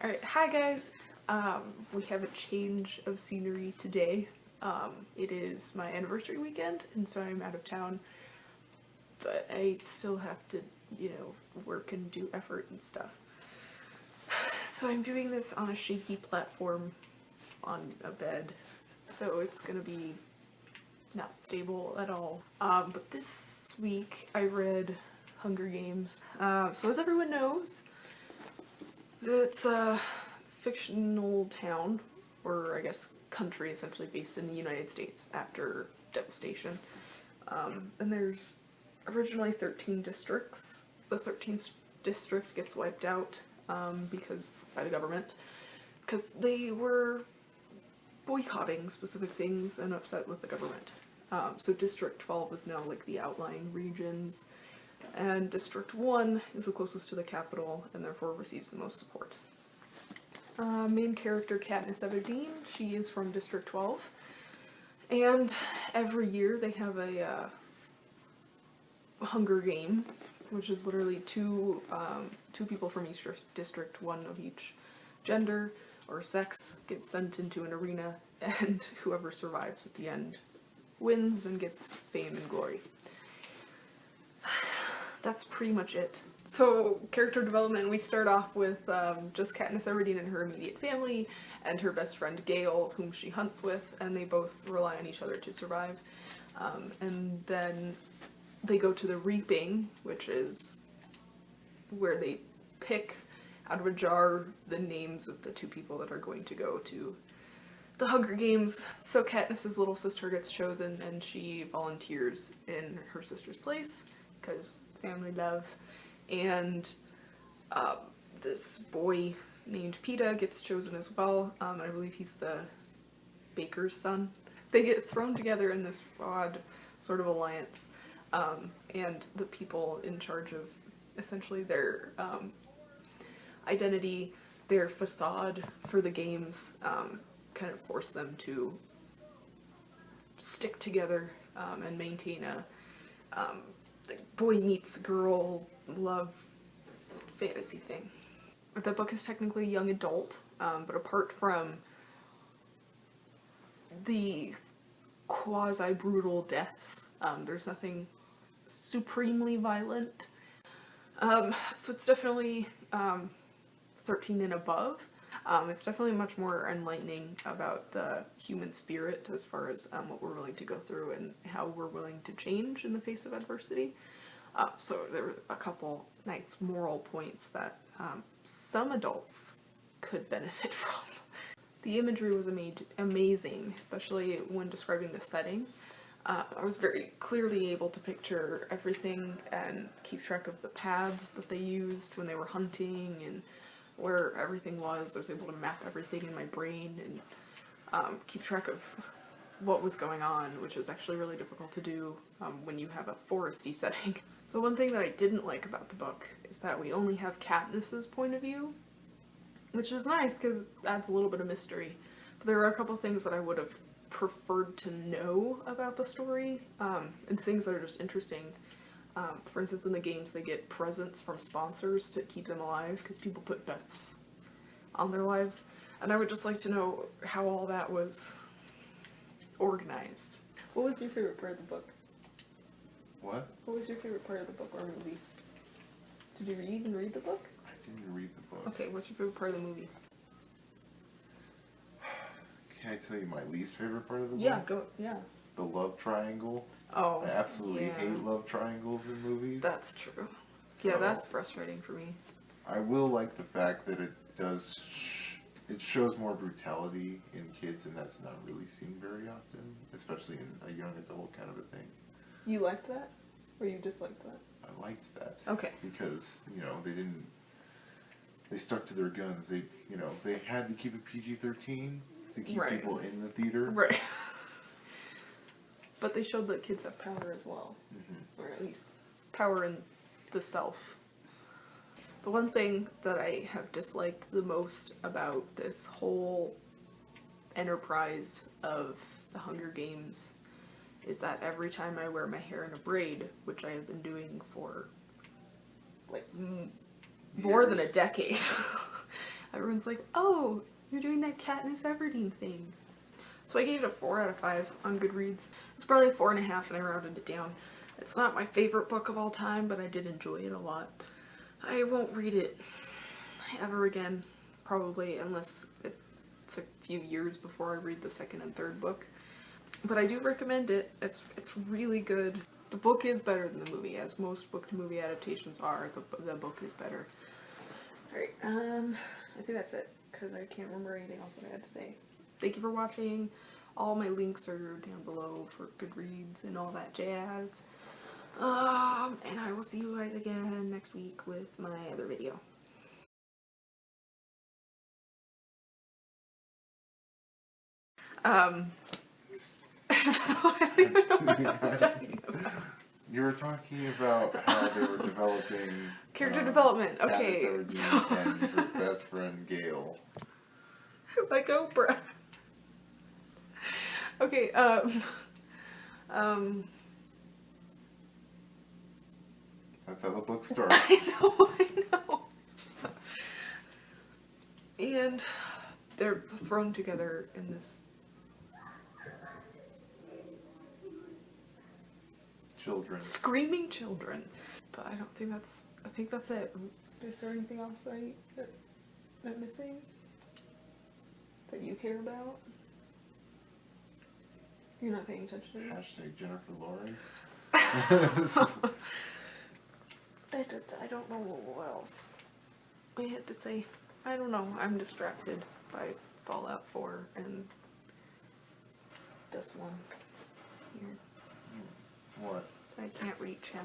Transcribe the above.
Alright, hi guys! We have a change of scenery today. It is my anniversary weekend, and so I'm out of town, but I still have to, work and do effort and stuff. So I'm doing this on a shaky platform on a bed, so it's gonna be not stable at all. But this week I read Hunger Games. So as everyone knows, it's a fictional town, or I guess country, essentially based in the United States after devastation. And there's originally 13 districts. The 13th district gets wiped out by the government because they were boycotting specific things and upset with the government. So District 12 is now like the outlying regions, and District 1 is the closest to the capital and therefore receives the most support. Main character Katniss Everdeen, she is from District 12, and every year they have a Hunger Game, which is literally two people from each district, one of each gender or sex, gets sent into an arena, and whoever survives at the end wins and gets fame and glory. That's pretty much it. So, character development, we start off with just Katniss Everdeen and her immediate family, and her best friend Gale, whom she hunts with, and they both rely on each other to survive. And then they go to the Reaping, which is where they pick out of a jar the names of the two people that are going to go to the Hunger Games. So Katniss's little sister gets chosen, and she volunteers in her sister's place, because family love. And this boy named Peeta gets chosen as well. I believe he's the baker's son. They get thrown together in this odd sort of alliance, and the people in charge of essentially their identity, their facade for the games, kind of force them to stick together and maintain a boy meets girl love fantasy thing. The book is technically young adult, but apart from the quasi-brutal deaths, there's nothing supremely violent. So it's definitely 13 and above. It's definitely much more enlightening about the human spirit as far as what we're willing to go through and how we're willing to change in the face of adversity. So there was a couple nice moral points that some adults could benefit from. The imagery was amazing, especially when describing the setting. I was very clearly able to picture everything and keep track of the paths that they used when they were hunting and where everything was. I was able to map everything in my brain and keep track of what was going on, which is actually really difficult to do when you have a foresty setting. The one thing that I didn't like about the book is that we only have Katniss's point of view, which is nice because it adds a little bit of mystery. But there are a couple things that I would have preferred to know about the story, and things that are just interesting. For instance, in the games they get presents from sponsors to keep them alive because people put bets on their lives, and I would just like to know how all that was organized. What was your favorite part of the book? What? What was your favorite part of the book or movie? Did you even read the book? I didn't read the book. Okay, what's your favorite part of the movie? Can I tell you my least favorite part of the book? Yeah, go, yeah. The love triangle. Oh, I absolutely yeah. hate love triangles in movies. That's true. So Yeah, that's frustrating for me. I will like the fact that it does, it shows more brutality in kids, and that's not really seen very often, especially in a young adult kind of a thing. You liked that? Or you disliked that? I liked that. Okay. Because, they stuck to their guns. They had to keep it PG-13 to keep Right. people in the theater. Right. But they showed that kids have power as well. Mm-hmm. Or at least power in the self. The one thing that I have disliked the most about this whole enterprise of the Hunger Games is that every time I wear my hair in a braid, which I have been doing for like more than a decade, Everyone's like, oh, you're doing that Katniss Everdeen thing. So I gave it a 4 out of 5 on Goodreads. It's probably a 4.5 and I rounded it down. It's not my favorite book of all time, but I did enjoy it a lot. I won't read it ever again, probably, unless it's a few years before I read the second and third book. But I do recommend it. It's really good. The book is better than the movie, as most book-to-movie adaptations are. The book is better. Alright, I think that's it, because I can't remember anything else that I had to say. Thank you for watching. All my links are down below for Goodreads and all that jazz. And I will see you guys again next week with my other video. So I don't even know what I was talking about. You were talking about how they were developing Character development. Okay, Katniss so Everdeen and her best friend Gale. like Oprah. Okay, That's how the book starts. I know. And they're thrown together in this. Children. Screaming children. But I don't think that's, I think that's it. Is there anything else that I'm missing? That you care about? You're not paying attention to me? Hashtag Jennifer Lawrence. I don't know what else I had to say. I don't know. I'm distracted by Fallout 4 and this one here. What? I can't reach him.